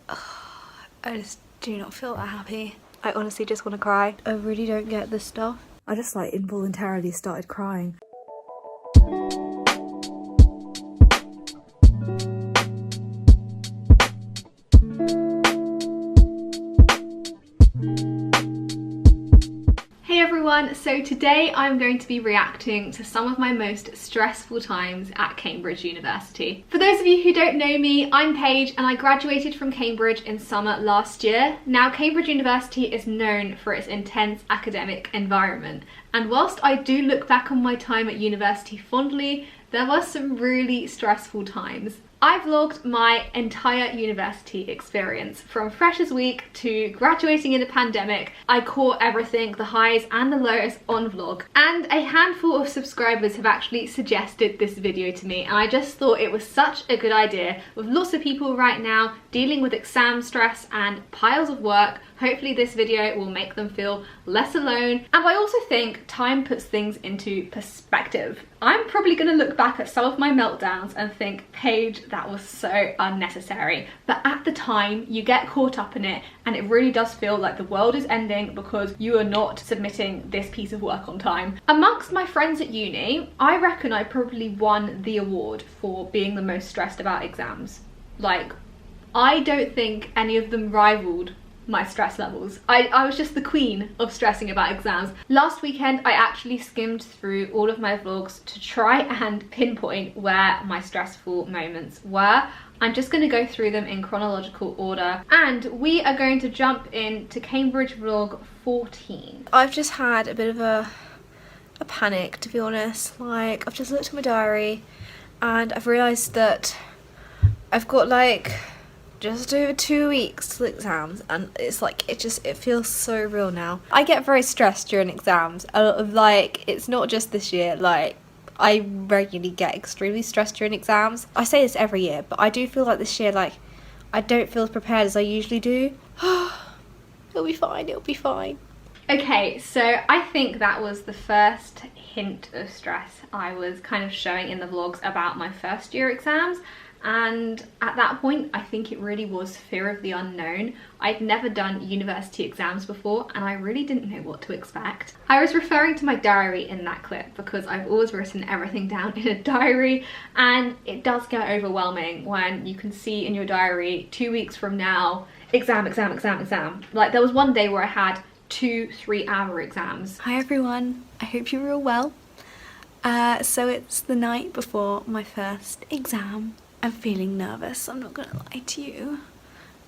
I just do not feel that happy. I honestly just want to cry. I really don't get this stuff. I just like involuntarily started crying. Hey everyone, so today I'm going to be reacting to some of my most stressful times at Cambridge University. For those of you who don't know me, I'm Paige and I graduated from Cambridge in summer last year. Now, Cambridge University is known for its intense academic environment, and whilst I do look back on my time at university fondly, there were some really stressful times. I vlogged my entire university experience from Freshers Week to graduating in a pandemic. I caught everything, the highs and the lows on vlog. And a handful of subscribers have actually suggested this video to me, and I just thought it was such a good idea. With lots of people right now dealing with exam stress and piles of work, hopefully this video will make them feel less alone. And I also think time puts things into perspective. I'm probably going to look back at some of my meltdowns and think, Paige, that was so unnecessary. But at the time, you get caught up in it and it really does feel like the world is ending because you are not submitting this piece of work on time. Amongst my friends at uni, I reckon I probably won the award for being the most stressed about exams. Like, I don't think any of them rivaled my stress levels. I was just the queen of stressing about exams. Last weekend, I actually skimmed through all of my vlogs to try and pinpoint where my stressful moments were. I'm just going to go through them in chronological order, and we are going to jump into Cambridge vlog 14. I've just had a bit of a panic, to be honest. Like, I've just looked at my diary and I've realised that I've got like just over 2 weeks till exams, and it's like it feels so real now. I get very stressed during exams. Like, it's not just this year, like I regularly get extremely stressed during exams. I say this every year, but I do feel like this year, like, I don't feel as prepared as I usually do. It'll be fine, it'll be fine. Okay, so I think that was the first hint of stress I was kind of showing in the vlogs about my first year exams. And at that point, I think it really was fear of the unknown. I'd never done university exams before and I really didn't know what to expect. I was referring to my diary in that clip because I've always written everything down in a diary, and it does get overwhelming when you can see in your diary 2 weeks from now, exam. Like, there was one day where I had 2 3-hour exams. Hi everyone, I hope you're all well. So it's the night before my first exam. I'm feeling nervous, I'm not gonna lie to you,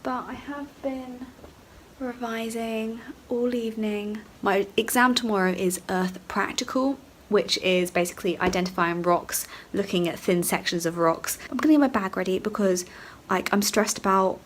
but I have been revising all evening. My exam tomorrow is Earth Practical, which is basically identifying rocks, looking at thin sections of rocks. I'm gonna get my bag ready because, like, I'm stressed about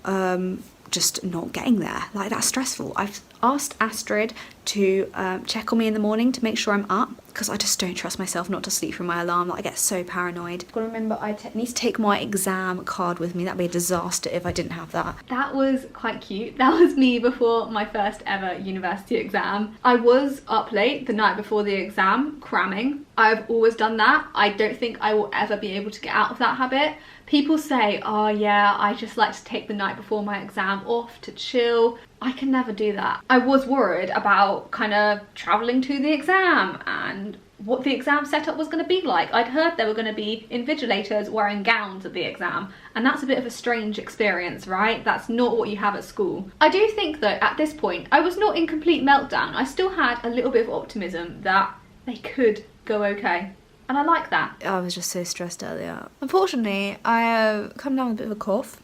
just not getting there. Like, that's stressful. I've asked Astrid to check on me in the morning to make sure I'm up, because I just don't trust myself not to sleep through my alarm. Like, I get so paranoid. I've got to remember I need to take my exam card with me. That'd be a disaster if I didn't have that. That was quite cute. That was me before my first ever university exam. I was up late the night before the exam, cramming. I've always done that. I don't think I will ever be able to get out of that habit. People say, oh yeah, I just like to take the night before my exam off to chill. I can never do that. I was worried about kind of travelling to the exam and what the exam setup was going to be like. I'd heard there were going to be invigilators wearing gowns at the exam, and that's a bit of a strange experience, right? That's not what you have at school. I do think though, at this point, I was not in complete meltdown. I still had a little bit of optimism that they could go okay. And I like that. I was just so stressed earlier. Unfortunately, I come down with a bit of a cough.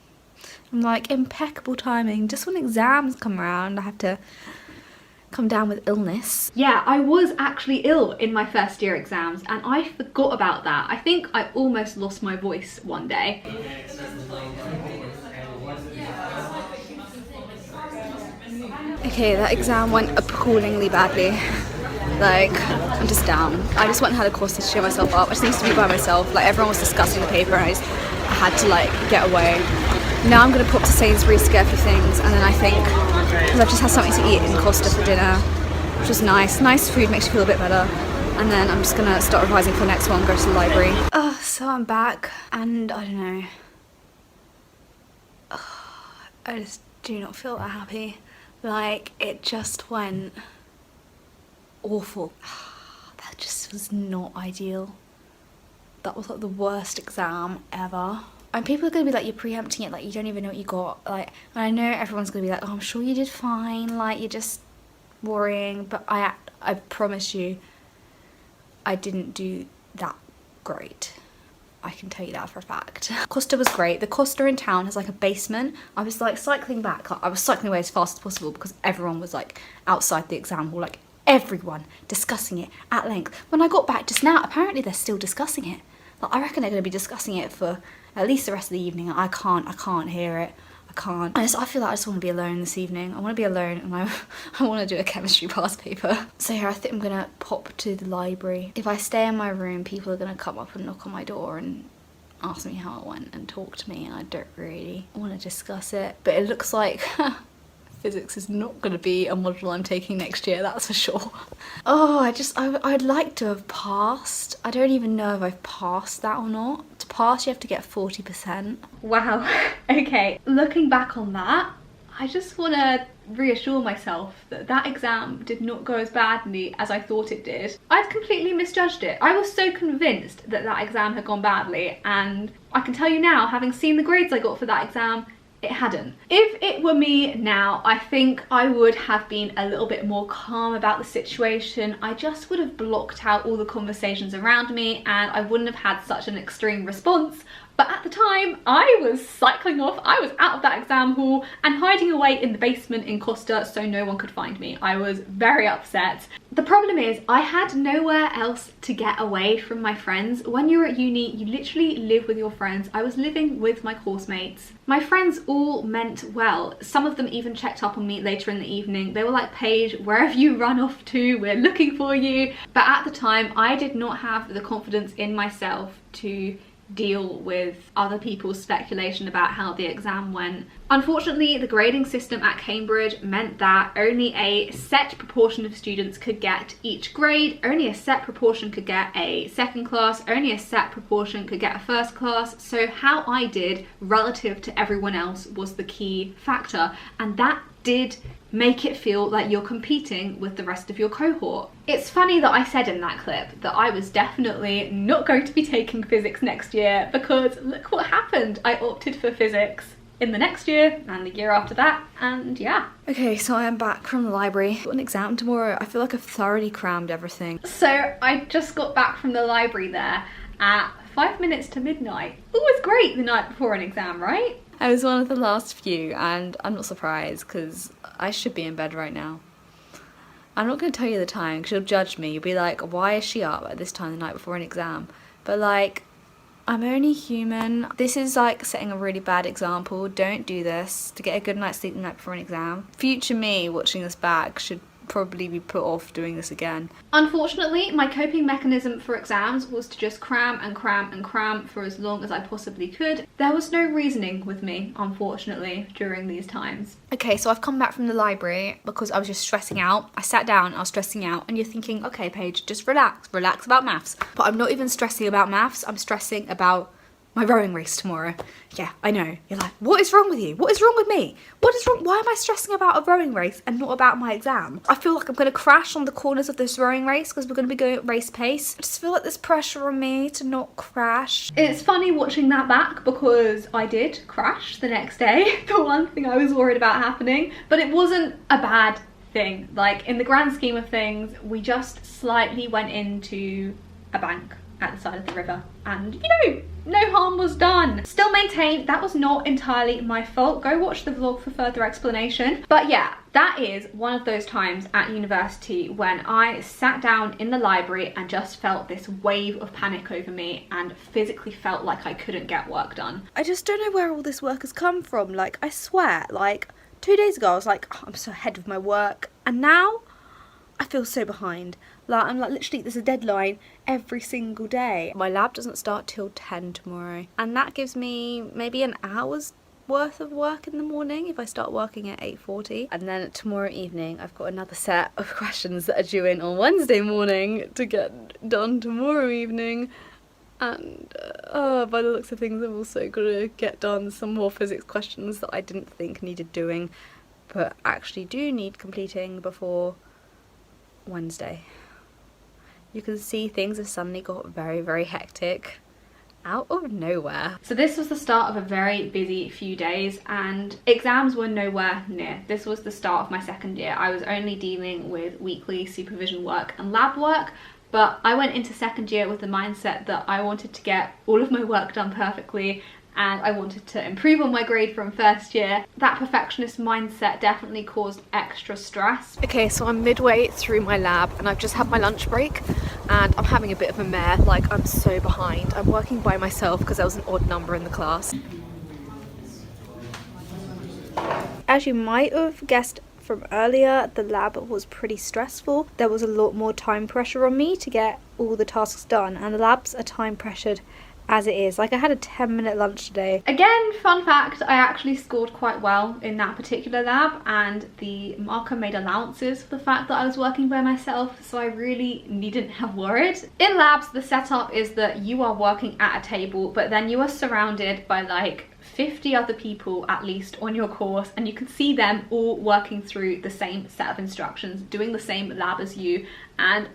I'm like, impeccable timing. Just when exams come around, I have to come down with illness. Yeah, I was actually ill in my first year exams and I forgot about that. I think I almost lost my voice one day. Okay, that exam went appallingly badly. Like, I'm just down. I just went and had a course to cheer myself up. I just needed to be by myself. Like, everyone was discussing the paper and I had to, like, get away. Now I'm going to pop to Sainsbury's to get a few things, and then I think, because I've just had something to eat in Costa for dinner, which was nice. Nice food makes you feel a bit better. And then I'm just going to start revising for the next one, go to the library. So I'm back, and I don't know. I just do not feel that happy. Like, it just went awful. That just was not ideal. That was like the worst exam ever. And people are going to be like, you're preempting it, like you don't even know what you got. Like, and I know everyone's going to be like, oh, I'm sure you did fine, like you're just worrying. But I promise you, I didn't do that great. I can tell you that for a fact. Costa was great. The Costa in town has like a basement. I was like cycling back. Like, I was cycling away as fast as possible because everyone was like outside the exam hall, like everyone discussing it at length. When I got back just now, apparently they're still discussing it. Like, I reckon they're going to be discussing it for at least the rest of the evening. I can't hear it. I can't. I feel like I just want to be alone this evening. I want to be alone and I want to do a chemistry past paper. So yeah, I think I'm going to pop to the library. If I stay in my room, people are going to come up and knock on my door and ask me how it went and talk to me, and I don't really want to discuss it. But it looks like physics is not going to be a module I'm taking next year, that's for sure. Oh, I'd like to have passed. I don't even know if I've passed that or not. To pass, you have to get 40%. Wow. Okay, looking back on that, I just want to reassure myself that that exam did not go as badly as I thought it did. I'd completely misjudged it. I was so convinced that that exam had gone badly, and I can tell you now, having seen the grades I got for that exam, it hadn't. If it were me now, I think I would have been a little bit more calm about the situation. I just would have blocked out all the conversations around me and I wouldn't have had such an extreme response. But at the time, I was cycling off. I was out of that exam hall and hiding away in the basement in Costa so no one could find me. I was very upset. The problem is I had nowhere else to get away from my friends. When you're at uni, you literally live with your friends. I was living with my course mates. My friends all meant well. Some of them even checked up on me later in the evening. They were like, Paige, where have you run off to? We're looking for you. But at the time, I did not have the confidence in myself to deal with other people's speculation about how the exam went. Unfortunately, the grading system at Cambridge meant that only a set proportion of students could get each grade, only a set proportion could get a second class, only a set proportion could get a first class. So how I did relative to everyone else was the key factor, and that did make it feel like you're competing with the rest of your cohort. It's funny that I said in that clip that I was definitely not going to be taking physics next year, because look what happened. I opted for physics in the next year and the year after that, and yeah. Okay, so I am back from the library. I've got an exam tomorrow. I feel like I've thoroughly crammed everything. So I just got back from the library there at 5 minutes to midnight. Always great the night before an exam, right? I was one of the last few, and I'm not surprised because I should be in bed right now. I'm not going to tell you the time because you'll judge me. You'll be like, why is she up at this time the night before an exam? But like, I'm only human. This is like setting a really bad example. Don't do this to get a good night's sleep the night before an exam. Future me watching this back should probably be put off doing this again. Unfortunately, my coping mechanism for exams was to just cram and cram and cram for as long as I possibly could. There was no reasoning with me, unfortunately, during these times. Okay, so I've come back from the library because I was just stressing out. I sat down, I was stressing out, and you're thinking, okay, Paige, just relax about maths. But I'm not even stressing about maths, I'm stressing about my rowing race tomorrow. Yeah, I know. You're like, what is wrong with you? What is wrong with me? What is wrong? Why am I stressing about a rowing race and not about my exam? I feel like I'm going to crash on the corners of this rowing race because we're going to be going at race pace. I just feel like there's pressure on me to not crash. It's funny watching that back because I did crash the next day. The one thing I was worried about happening, but it wasn't a bad thing. Like, in the grand scheme of things, we just slightly went into a bank at the side of the river, and you know, no harm was done. Still maintain that was not entirely my fault. Go watch the vlog for further explanation. But yeah, that is one of those times at university when I sat down in the library and just felt this wave of panic over me and physically felt like I couldn't get work done. I just don't know where all this work has come from. Like, I swear, like 2 days ago I was like, oh, I'm so ahead of my work, and now I feel so behind. Like, I'm like, literally, there's a deadline every single day. My lab doesn't start till 10 tomorrow, and that gives me maybe an hour's worth of work in the morning if I start working at 8:40. And then tomorrow evening I've got another set of questions that are due in on Wednesday morning to get done tomorrow evening. And by the looks of things, I've also got to get done some more physics questions that I didn't think needed doing, but actually do need completing before Wednesday. You can see things have suddenly got very, very hectic out of nowhere. So this was the start of a very busy few days, and exams were nowhere near. This was the start of my second year. I was only dealing with weekly supervision work and lab work, but I went into second year with the mindset that I wanted to get all of my work done perfectly, and I wanted to improve on my grade from first year. That perfectionist mindset definitely caused extra stress. Okay, so I'm midway through my lab and I've just had my lunch break and I'm having a bit of a mare, like I'm so behind. I'm working by myself because there was an odd number in the class. As you might have guessed from earlier, the lab was pretty stressful. There was a lot more time pressure on me to get all the tasks done, and the labs are time pressured as it is. Like, I had a 10-minute lunch today. Again, fun fact, I actually scored quite well in that particular lab, and the marker made allowances for the fact that I was working by myself, so I really needn't have worried. In labs, the setup is that you are working at a table, but then you are surrounded by like 50 other people at least on your course, and you can see them all working through the same set of instructions, doing the same lab as you, and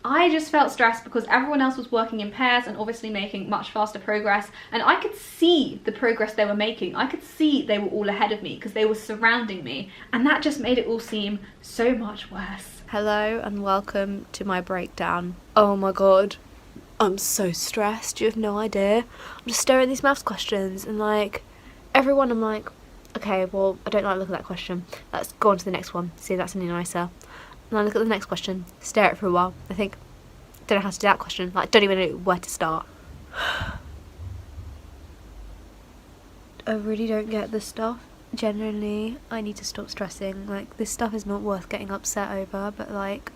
I just felt stressed because everyone else was working in pairs and obviously making much faster progress, and I could see the progress they were making. I could see they were all ahead of me because they were surrounding me, and that just made it all seem so much worse. Hello and welcome to my breakdown. Oh my god, I'm so stressed, you have no idea. I'm just staring at these maths questions and like, everyone I'm like, okay, well, I don't like looking at that question. Let's go on to the next one, see if that's any nicer. And I look at the next question, stare at it for a while, I think, don't know how to do that question, like, don't even know where to start. I really don't get this stuff. Genuinely, I need to stop stressing. Like, this stuff is not worth getting upset over, but like,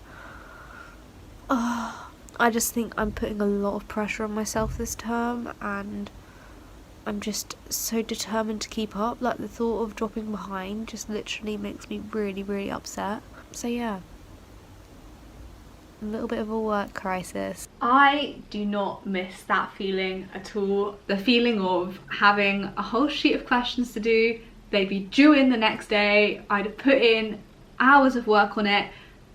I just think I'm putting a lot of pressure on myself this term, and I'm just so determined to keep up. Like, the thought of dropping behind just literally makes me really, really upset. So yeah, a little bit of a work crisis. I do not miss that feeling at all. The feeling of having a whole sheet of questions to do, they'd be due in the next day, I'd have put in hours of work on it,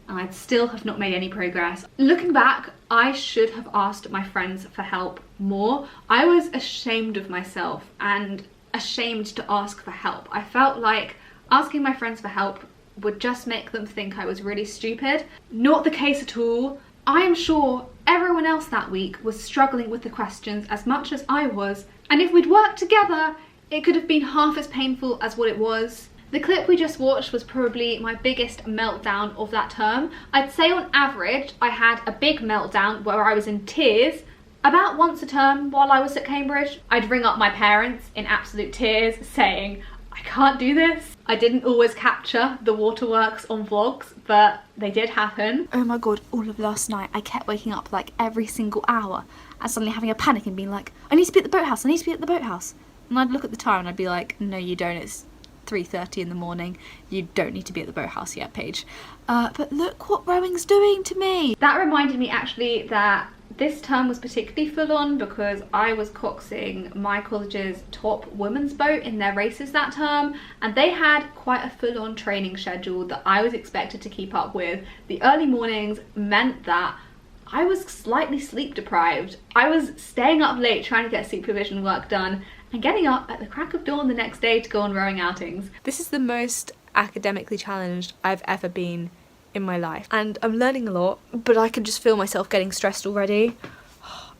and I'd still have not made any progress. Looking back, I should have asked my friends for help more. I was ashamed of myself and ashamed to ask for help. I felt like asking my friends for help would just make them think I was really stupid. Not the case at all. I am sure everyone else that week was struggling with the questions as much as I was, and if we'd worked together, it could have been half as painful as what it was. The clip we just watched was probably my biggest meltdown of that term. I'd say on average, I had a big meltdown where I was in tears about once a term while I was at Cambridge. I'd ring up my parents in absolute tears saying, I can't do this. I didn't always capture the waterworks on vlogs, but they did happen. Oh my god, all of last night I kept waking up like every single hour and suddenly having a panic and being like, I need to be at the boathouse, I need to be at the boathouse. And I'd look at the time and I'd be like, no you don't, it's 3:30 in the morning, you don't need to be at the boathouse yet, Paige. But look what rowing's doing to me. That reminded me actually that this term was particularly full on because I was coxing my college's top women's boat in their races that term, and they had quite a full on training schedule that I was expected to keep up with. The early mornings meant that I was slightly sleep deprived. I was staying up late trying to get supervision work done and getting up at the crack of dawn the next day to go on rowing outings. This is the most academically challenged I've ever been in my life, and I'm learning a lot, but I can just feel myself getting stressed already.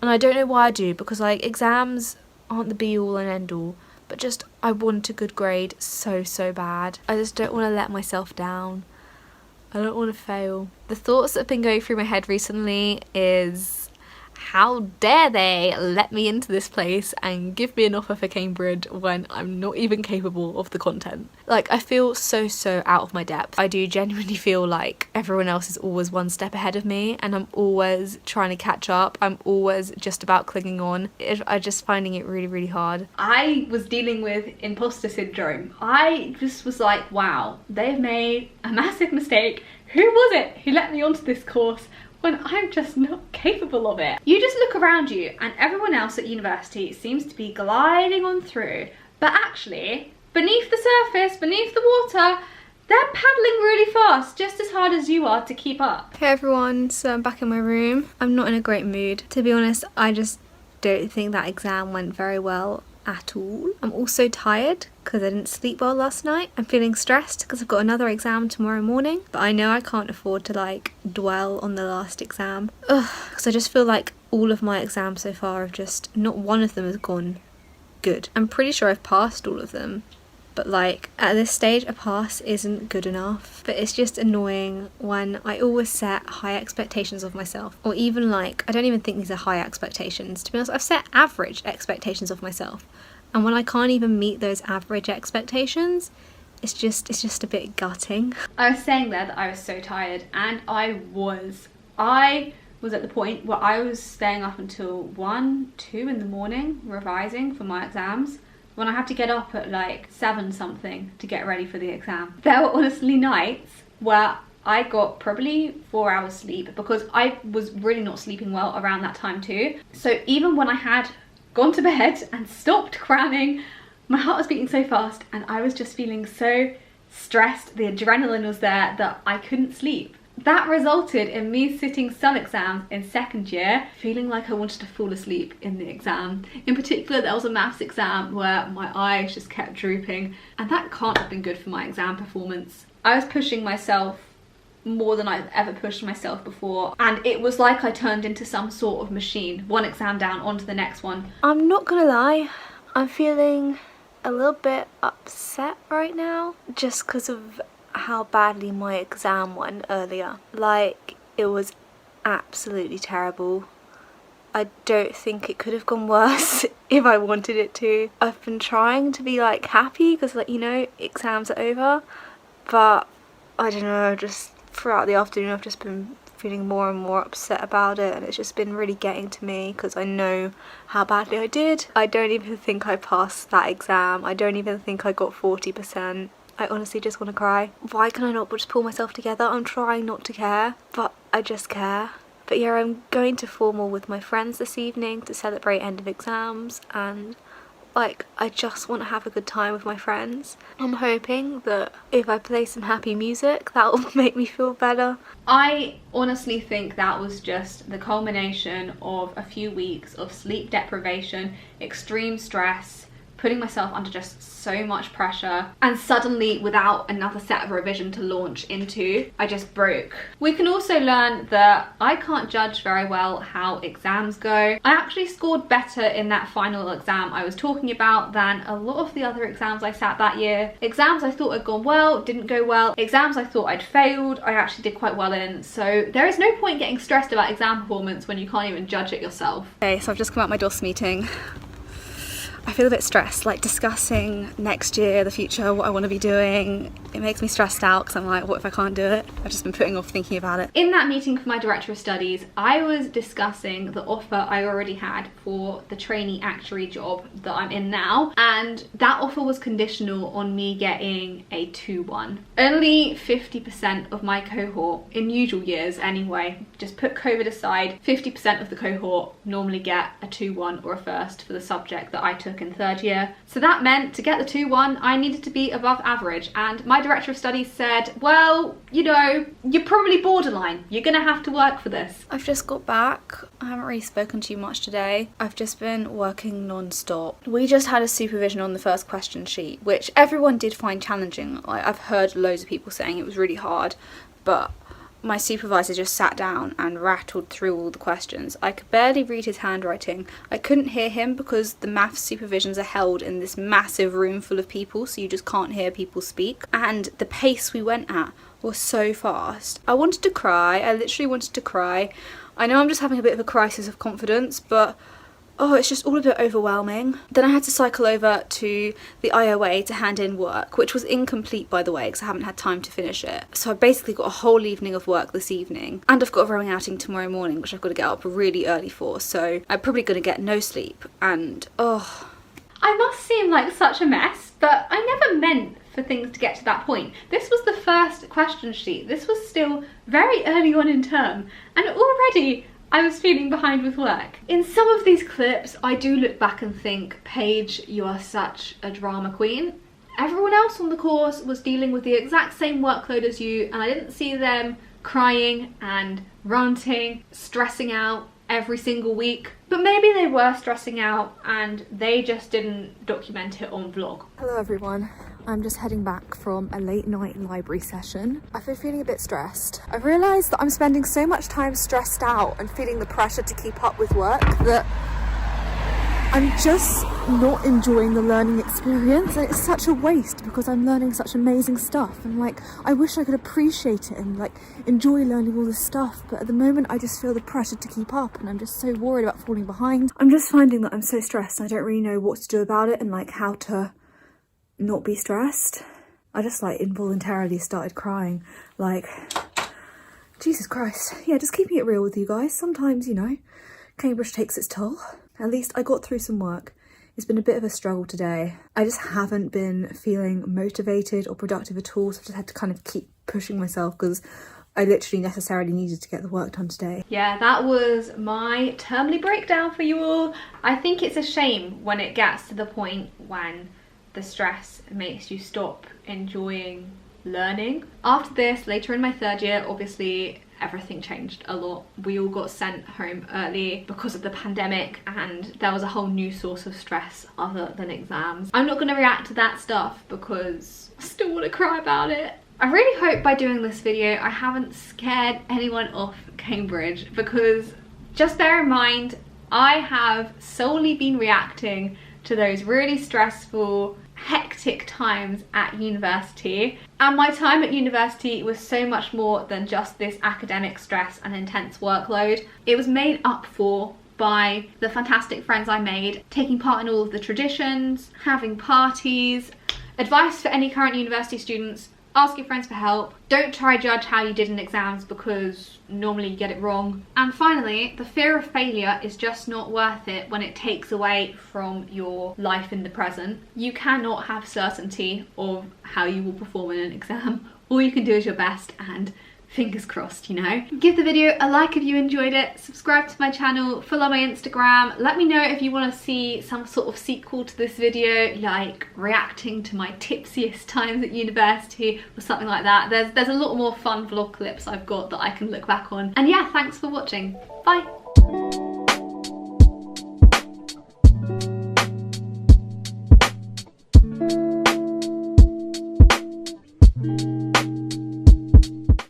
And I don't know why I do, because like, exams aren't the be all and end all, but just I want a good grade so bad. I just don't want to let myself down. I don't want to fail. The thoughts that have been going through my head recently is, how dare they let me into this place and give me an offer for Cambridge when I'm not even capable of the content. Like, I feel so out of my depth. I do genuinely feel like everyone else is always one step ahead of me and I'm always trying to catch up. I'm always just about clinging on. I'm just finding it really hard. I was dealing with imposter syndrome. I just was like, wow, they've made a massive mistake. Who was it who let me onto this course when I'm just not capable of it. You just look around you and everyone else at university seems to be gliding on through, but actually, beneath the surface, beneath the water, they're paddling really fast, just as hard as you are to keep up. Hey everyone, so I'm back in my room. I'm not in a great mood. To be honest, I just don't think that exam went very well at all. I'm also tired because I didn't sleep well last night. I'm feeling stressed because I've got another exam tomorrow morning, but I know I can't afford to like dwell on the last exam. Because I just feel like all of my exams so far have just, not one of them has gone good. I'm pretty sure I've passed all of them, but like at this stage a pass isn't good enough. But it's just annoying when I always set high expectations of myself, or even like, I don't even think these are high expectations, to be honest. I've set average expectations of myself, and when I can't even meet those average expectations, it's just a bit gutting. I was saying there that I was so tired, and I was at the point where I was staying up until 1, 2 in the morning revising for my exams, when I have to get up at like 7 something to get ready for the exam. There were honestly nights where I got probably 4 hours sleep because I was really not sleeping well around that time too. So even when I had gone to bed and stopped cramming, my heart was beating so fast and I was just feeling so stressed. The adrenaline was there that I couldn't sleep. That resulted in me sitting some exams in second year feeling like I wanted to fall asleep in the exam. In particular, there was a maths exam where my eyes just kept drooping, and that can't have been good for my exam performance. I was pushing myself more than I've ever pushed myself before, and it was like I turned into some sort of machine, one exam down onto the next one. I'm not gonna lie, I'm feeling a little bit upset right now just because of how badly my exam went earlier. Like, it was absolutely terrible. I don't think it could have gone worse if I wanted it to. I've been trying to be like happy because, like, you know, exams are over, but I don't know, just throughout the afternoon I've just been feeling more and more upset about it, and it's just been really getting to me because I know how badly I did. I don't even think I passed that exam. I don't even think I got 40%. I honestly just want to cry. Why can I not just pull myself together? I'm trying not to care, but I just care. But yeah, I'm going to formal with my friends this evening to celebrate end of exams, and like, I just want to have a good time with my friends. I'm hoping that if I play some happy music, that will make me feel better. I honestly think that was just the culmination of a few weeks of sleep deprivation, extreme stress, putting myself under just so much pressure, and suddenly without another set of revision to launch into, I just broke. We can also learn that I can't judge very well how exams go. I actually scored better in that final exam I was talking about than a lot of the other exams I sat that year. Exams I thought had gone well, didn't go well. Exams I thought I'd failed, I actually did quite well in. So there is no point getting stressed about exam performance when you can't even judge it yourself. Okay, so I've just come out my DOS meeting. I feel a bit stressed, like discussing next year, the future, what I want to be doing. It makes me stressed out because I'm like, what if I can't do it? I've just been putting off thinking about it. In that meeting for my Director of Studies, I was discussing the offer I already had for the trainee actuary job that I'm in now, and that offer was conditional on me getting a 2-1. Only 50% of my cohort, in usual years anyway, just put COVID aside, 50% of the cohort normally get a 2-1 or a first for the subject that I took in third year. So that meant to get the 2-1 I needed to be above average, and my Director of Studies said, well, you know, you're probably borderline, you're gonna have to work for this. I've just got back. I haven't really spoken to you much today. I've just been working non-stop. We just had a supervision on the first question sheet, which everyone did find challenging. Like, I've heard loads of people saying it was really hard, but my supervisor just sat down and rattled through all the questions. I could barely read his handwriting. I couldn't hear him because the maths supervisions are held in this massive room full of people, so you just can't hear people speak. And the pace we went at was so fast. I wanted to cry. I literally wanted to cry. I know I'm just having a bit of a crisis of confidence, but oh, it's just all a bit overwhelming. Then I had to cycle over to the IOA to hand in work, which was incomplete, by the way, because I haven't had time to finish it. So I basically got a whole evening of work this evening, and I've got a rowing outing tomorrow morning, which I've got to get up really early for, so I'm probably going to get no sleep, and oh. I must seem like such a mess, but I never meant for things to get to that point. This was the first question sheet. This was still very early on in term, and already I was feeling behind with work. In some of these clips, I do look back and think, Paige, you are such a drama queen. Everyone else on the course was dealing with the exact same workload as you, and I didn't see them crying and ranting, stressing out every single week. But maybe they were stressing out and they just didn't document it on vlog. Hello everyone, I'm just heading back from a late night library session. I've been feeling a bit stressed. I've realised that I'm spending so much time stressed out and feeling the pressure to keep up with work that I'm just not enjoying the learning experience, and it's such a waste because I'm learning such amazing stuff, and like I wish I could appreciate it and like enjoy learning all this stuff, but at the moment I just feel the pressure to keep up and I'm just so worried about falling behind. I'm just finding that I'm so stressed and I don't really know what to do about it and like how to not be stressed. I just like involuntarily started crying, like Jesus Christ. Yeah, just keeping it real with you guys. Sometimes, you know, Cambridge takes its toll. At least I got through some work. It's been a bit of a struggle today. I just haven't been feeling motivated or productive at all, so I've just had to kind of keep pushing myself because I literally necessarily needed to get the work done today. Yeah, that was my termly breakdown for you all. I think it's a shame when it gets to the point when the stress makes you stop enjoying learning. After this, later in my third year, obviously everything changed a lot. We all got sent home early because of the pandemic, and there was a whole new source of stress other than exams. I'm not going to react to that stuff because I still want to cry about it. I really hope by doing this video I haven't scared anyone off Cambridge, because just bear in mind I have solely been reacting to those really stressful, hectic times at university, and my time at university was so much more than just this academic stress and intense workload. It was made up for by the fantastic friends I made, taking part in all of the traditions, having parties. Advice for any current university students: ask your friends for help. Don't try to judge how you did in exams because normally you get it wrong. And finally, the fear of failure is just not worth it when it takes away from your life in the present. You cannot have certainty of how you will perform in an exam. All you can do is your best, and fingers crossed, you know. Give the video a like if you enjoyed it, subscribe to my channel, follow my Instagram. Let me know if you want to see some sort of sequel to this video, like reacting to my tipsiest times at university or something like that. There's a lot more fun vlog clips I've got that I can look back on. And yeah, thanks for watching. Bye.